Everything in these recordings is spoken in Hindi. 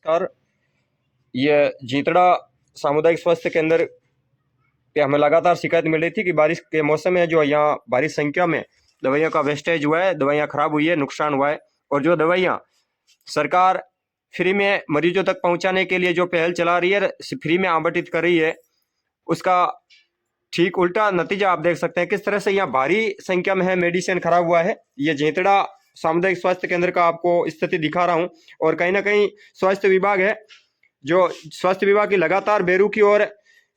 और ये जीतड़ा सामुदायिक स्वास्थ्य केंद्र पे हमें लगातार शिकायत मिल रही थी कि बारिश के मौसम में जो यहाँ भारी संख्या में दवाइयों का वेस्टेज हुआ है, दवाइयाँ खराब हुई है, नुकसान हुआ है। और जो दवाइयाँ सरकार फ्री में मरीजों तक पहुँचाने के लिए जो पहल चला रही है, फ्री में आवंटित कर रही है, उसका ठीक उल्टा नतीजा आप देख सकते हैं। किस तरह से यहाँ भारी संख्या में है मेडिसिन खराब हुआ है। ये जेतड़ा सामुदायिक स्वास्थ्य केंद्र का आपको स्थिति दिखा रहा हूँ। और कहीं ना कहीं स्वास्थ्य विभाग है, जो स्वास्थ्य विभाग की लगातार बेरुखी और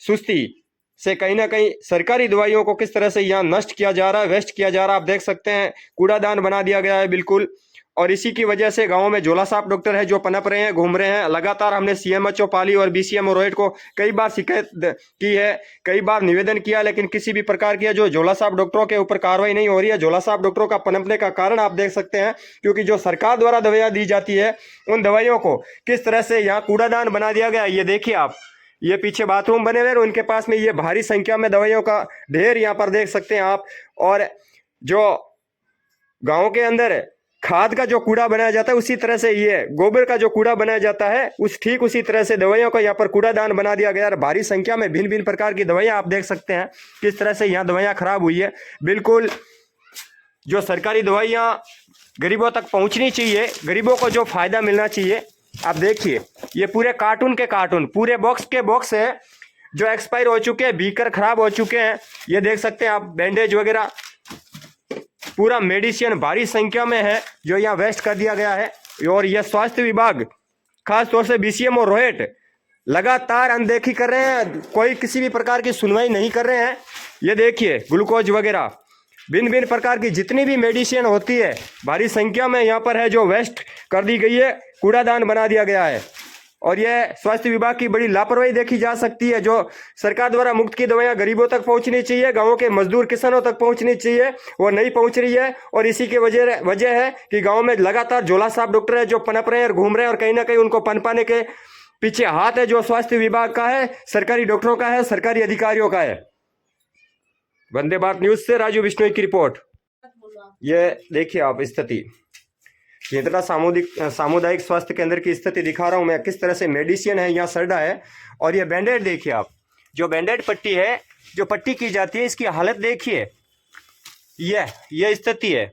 सुस्ती से कहीं ना कहीं सरकारी दवाइयों को किस तरह से यहाँ नष्ट किया जा रहा है, वेस्ट किया जा रहा है, आप देख सकते हैं। कूड़ादान बना दिया गया है बिल्कुल। और इसी की वजह से गांव में झोला छाप डॉक्टर है जो पनप रहे हैं, घूम रहे हैं। लगातार हमने सीएमएचओ पाली और बीसीएमओ रोहित को कई बार शिकायत की है, कई बार निवेदन किया, लेकिन किसी भी प्रकार की जो झोला छाप डॉक्टरों के ऊपर कार्रवाई नहीं हो रही है। झोला छाप डॉक्टरों का पनपने का कारण आप देख सकते हैं, क्योंकि जो सरकार द्वारा दवाइयाँ दी जाती है, उन दवाइयों को किस तरह से यहाँ कूड़ादान बना दिया गया। ये देखिए आप, ये पीछे बाथरूम बने हुए हैं, उनके पास में ये भारी संख्या में दवाइयों का ढेर यहाँ पर देख सकते हैं आप। और जो गांव के अंदर खाद का जो कूड़ा बनाया जाता है, उसी तरह से ये गोबर का जो कूड़ा बनाया जाता है, ठीक उसी तरह से दवाइयों का यहाँ पर कूड़ादान बना दिया गया है। भारी संख्या में भिन्न भिन्न प्रकार की दवाइयाँ आप देख सकते हैं किस तरह से यहाँ दवाइयाँ खराब हुई है। बिल्कुल जो सरकारी दवाइयाँ गरीबों तक पहुँचनी चाहिए, गरीबों को जो फायदा मिलना चाहिए, आप देखिए ये पूरे कार्टून के कार्टून, पूरे बॉक्स के बॉक्स है जो एक्सपायर हो चुके हैं, बीकर खराब हो चुके हैं। ये देख सकते हैं आप, बैंडेज वगैरह, पूरा मेडिसिन भारी संख्या में है जो यहाँ वेस्ट कर दिया गया है। और यह स्वास्थ्य विभाग, खास तौर से बीसीएम और रोहित लगातार अनदेखी कर रहे हैं, कोई किसी भी प्रकार की सुनवाई नहीं कर रहे हैं। ये देखिए ग्लूकोज वगैरह भिन्न भिन्न प्रकार की जितनी भी मेडिसिन होती है, भारी संख्या में यहाँ पर है जो वेस्ट कर दी गई है, कूड़ादान बना दिया गया है। और यह स्वास्थ्य विभाग की बड़ी लापरवाही देखी जा सकती है। जो सरकार द्वारा मुफ्त की दवाइयां गरीबों तक पहुंचनी चाहिए, गांवों के मजदूर किसानों तक पहुंचनी चाहिए, वो नहीं पहुंच रही है। और इसी की वजह है कि गांव में लगातार झोला छाप डॉक्टर है जो पनप रहे हैं और घूम रहे हैं। और कहीं ना कहीं उनको पनपाने के पीछे हाथ है जो स्वास्थ्य विभाग का है, सरकारी डॉक्टरों का है, सरकारी अधिकारियों का है। वंदे भारत न्यूज से राजू बिश्नोई की रिपोर्ट। ये देखिए आप स्थिति, जेतड़ा सामुदायिक स्वास्थ्य केंद्र की स्थिति दिखा रहा हूं मैं, किस तरह से मेडिसिन है यहाँ सड़ा है। और ये बैंडेड देखिए आप, जो बैंडेड पट्टी है, जो पट्टी की जाती है, इसकी हालत देखिए। ये स्थिति है।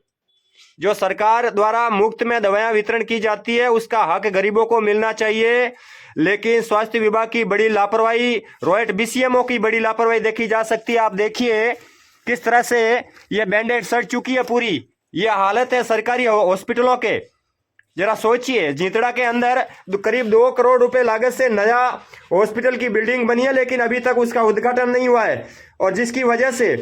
जो सरकार द्वारा मुफ्त में दवाएं वितरण की जाती है, उसका हक गरीबों को मिलना चाहिए, लेकिन स्वास्थ्य विभाग की बड़ी लापरवाही, रोहित बीसीएमओ की बड़ी लापरवाही देखी जा सकती है। आप देखिए किस तरह से ये बैंडेड सड़ चुकी है पूरी, ये हालत है सरकारी हॉस्पिटलों के। जरा सोचिए, जीतड़ा के अंदर करीब 2 करोड़ रुपए लागत से नया हॉस्पिटल की बिल्डिंग बनी है, लेकिन अभी तक उसका उद्घाटन नहीं हुआ है। और जिसकी वजह से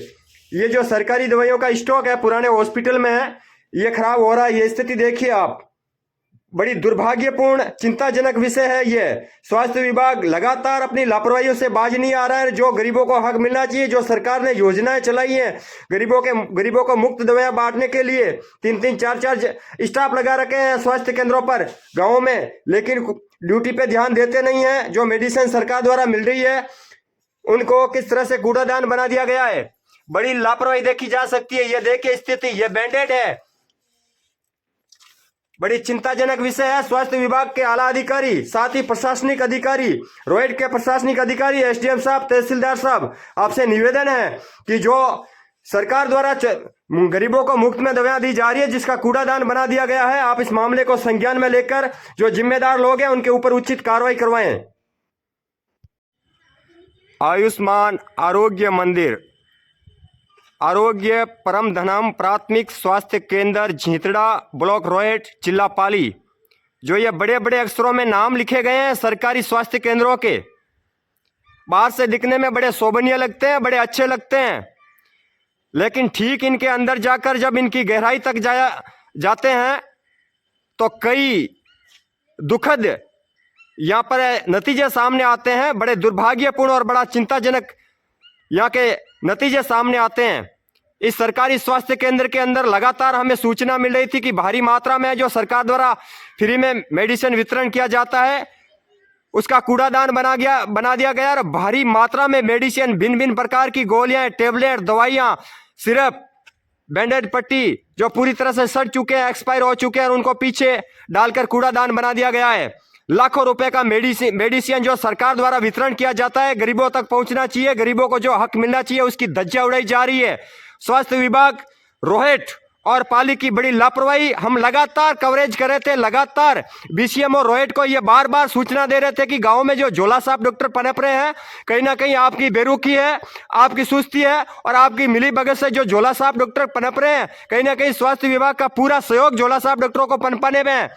ये जो सरकारी दवाइयों का स्टॉक है पुराने हॉस्पिटल में है, ये खराब हो रहा है। ये स्थिति देखिए आप, बड़ी दुर्भाग्यपूर्ण चिंताजनक विषय है ये। स्वास्थ्य विभाग लगातार अपनी लापरवाहियों से बाज नहीं आ रहा है। जो गरीबों को हक मिलना चाहिए, जो सरकार ने योजनाएं चलाई हैं गरीबों को मुफ्त दवाएं बांटने के लिए, 3-3, 4-4 स्टाफ लगा रखे हैं स्वास्थ्य केंद्रों पर गाँव में, लेकिन ड्यूटी पे ध्यान देते नहीं है। जो मेडिसिन सरकार द्वारा मिल रही है, उनको किस तरह से कूड़ादान बना दिया गया है, बड़ी लापरवाही देखी जा सकती है। ये देखिए स्थिति, ये बैंडेड है, बड़ी चिंताजनक विषय है। स्वास्थ्य विभाग के आला अधिकारी, साथ ही प्रशासनिक अधिकारी, रोहित के प्रशासनिक अधिकारी, एसडीएम साहब, तहसीलदार साहब, आपसे निवेदन है कि जो सरकार द्वारा गरीबों को मुफ्त में दवाएं दी जा रही है, जिसका कूड़ादान बना दिया गया है, आप इस मामले को संज्ञान में लेकर जो जिम्मेदार लोग हैं उनके ऊपर उचित कार्रवाई करवाएं। आयुष्मान आरोग्य मंदिर, आरोग्य परम धनम प्राथमिक स्वास्थ्य केंद्र झीतड़ा, ब्लॉक रोहित, जिला पाली। जो ये बड़े बड़े अक्षरों में नाम लिखे गए हैं सरकारी स्वास्थ्य केंद्रों के, बाहर से दिखने में बड़े शोभनीय लगते हैं, बड़े अच्छे लगते हैं, लेकिन ठीक इनके अंदर जाकर जब इनकी गहराई तक जाते हैं तो कई दुखद यहाँ पर नतीजे सामने आते हैं। बड़े दुर्भाग्यपूर्ण और बड़ा चिंताजनक यहाँ के नतीजे सामने आते हैं। इस सरकारी स्वास्थ्य केंद्र के अंदर लगातार हमें सूचना मिल रही थी कि भारी मात्रा में जो सरकार द्वारा फ्री में मेडिसिन वितरण किया जाता है, उसका कूड़ादान बना दिया गया। और भारी मात्रा में मेडिसिन, भिन्न भिन्न प्रकार की गोलियां, टेबलेट, दवाइयां, सिरप, बैंडेड पट्टी जो पूरी तरह से सड़ चुके हैं, एक्सपायर हो चुके हैं, और उनको पीछे डालकर कूड़ादान बना दिया गया है। लाखों रुपए का मेडिसिन जो सरकार द्वारा वितरण किया जाता है, गरीबों तक पहुंचना चाहिए, गरीबों को जो हक मिलना चाहिए उसकी धज्जियां उड़ाई जा रही है। स्वास्थ्य विभाग, रोहेट और पाली की बड़ी लापरवाही। हम लगातार कवरेज कर रहे थे, लगातार बीसीएम और रोहेट को ये बार बार सूचना दे रहे थे कि गांव में जो झोला साहब डॉक्टर पनप रहे हैं, कहीं ना कहीं आपकी बेरुखी है, आपकी सुस्ती है और आपकी मिली भगत से जो झोला साहब डॉक्टर पनप रहे हैं, कहीं ना कहीं स्वास्थ्य विभाग का पूरा सहयोग झोला साहब डॉक्टरों को पनपाने में है।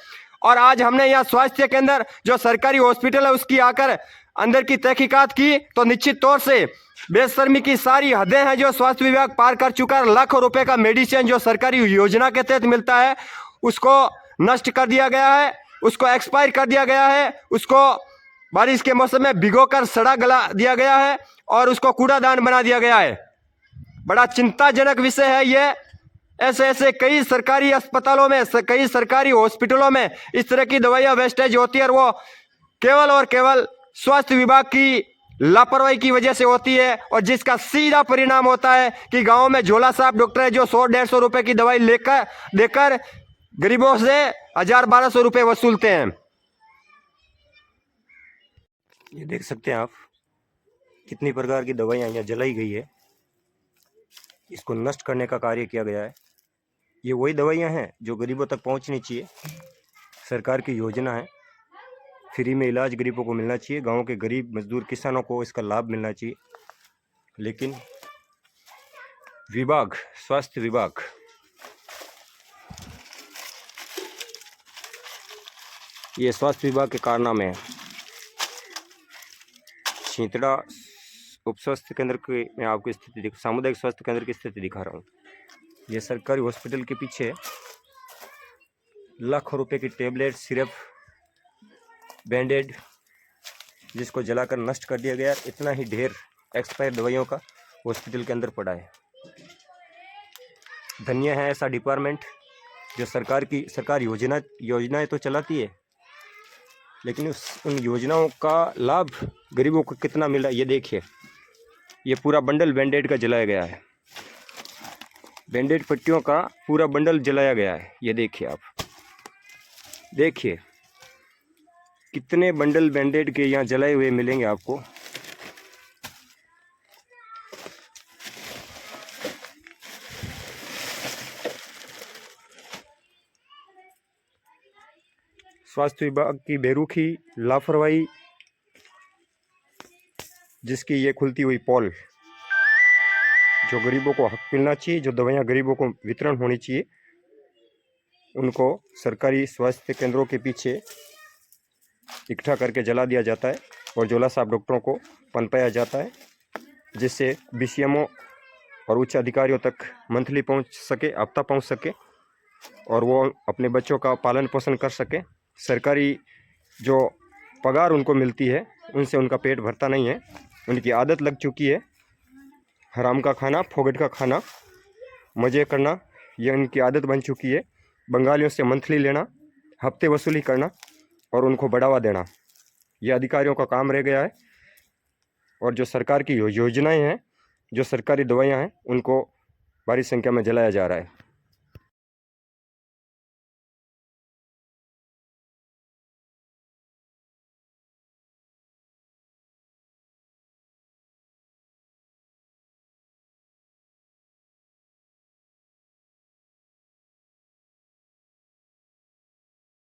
और आज हमने यहाँ स्वास्थ्य केंद्र जो सरकारी हॉस्पिटल है उसकी आकर अंदर की तहकीकात की तो निश्चित तौर से बेशर्मी की सारी हदें हैं जो स्वास्थ्य विभाग पार कर चुका है। लाखों रुपए का मेडिसिन जो सरकारी योजना के तहत मिलता है उसको नष्ट कर दिया गया है, उसको एक्सपायर कर दिया गया है, उसको बारिश के मौसम में भिगोकर सड़ा गला दिया गया है और उसको कूड़ादान बना दिया गया है। बड़ा चिंताजनक विषय है ये। ऐसे ऐसे कई सरकारी अस्पतालों में, कई सरकारी हॉस्पिटलों में इस तरह की दवाइयां वेस्टेज होती है और वो केवल और केवल स्वास्थ्य विभाग की लापरवाही की वजह से होती है और जिसका सीधा परिणाम होता है कि गांव में झोला साहब डॉक्टर है जो 100-150 रुपए की दवाई देकर गरीबों से 1000-1200 रुपए वसूलते हैं। ये देख सकते हैं आप कितनी प्रकार की दवाइयां यहाँ जलाई गई है, इसको नष्ट करने का कार्य किया गया है। ये वही दवाइयां हैं जो गरीबों तक पहुंचनी चाहिए। सरकार की योजना है, फ्री में इलाज गरीबों को मिलना चाहिए, गांव के गरीब मजदूर किसानों को इसका लाभ मिलना चाहिए। लेकिन विभाग, स्वास्थ्य विभाग ये स्वास्थ्य विभाग के कारनामे हैं। छिंतड़ा उप स्वास्थ्य केंद्र की मैं आपको स्थिति सामुदायिक स्वास्थ्य केंद्र की स्थिति दिखा रहा हूँ। ये सरकारी हॉस्पिटल के पीछे लाखों रुपए की टेबलेट, सिरप, बैंडेड जिसको जलाकर नष्ट कर दिया गया। इतना ही ढेर एक्सपायर दवाइयों का हॉस्पिटल के अंदर पड़ा है। धन्य है ऐसा डिपार्टमेंट जो सरकार योजनाएं तो चलाती है, लेकिन उन योजनाओं का लाभ गरीबों को कितना मिला ये देखिए। ये पूरा बंडल बैंडेड का जलाया गया है, बैंडेड पट्टियों का पूरा बंडल जलाया गया है। ये देखिए, आप देखिए कितने बंडल बैंडेड के यहाँ जलाए हुए मिलेंगे आपको। स्वास्थ्य विभाग की बेरुखी, लापरवाही, जिसकी ये खुलती हुई पोल, जो गरीबों को हक मिलना चाहिए, जो दवाइयाँ गरीबों को वितरण होनी चाहिए, उनको सरकारी स्वास्थ्य केंद्रों के पीछे इकट्ठा करके जला दिया जाता है और झोला साहब डॉक्टरों को पनपाया जाता है, जिससे बीसीएमओ और उच्च अधिकारियों तक मंथली पहुंच सके, हफ्ता पहुंच सके और वो अपने बच्चों का पालन पोषण कर सके। सरकारी जो पगार उनको मिलती है उनसे उनका पेट भरता नहीं है। उनकी आदत लग चुकी है हराम का खाना, फोगट का खाना, मज़े करना, ये उनकी आदत बन चुकी है। बंगालियों से मंथली लेना, हफ्ते वसूली करना और उनको बढ़ावा देना, ये अधिकारियों का काम रह गया है। और जो सरकार की योजनाएं हैं, जो सरकारी दवाइयां हैं, उनको भारी संख्या में जलाया जा रहा है।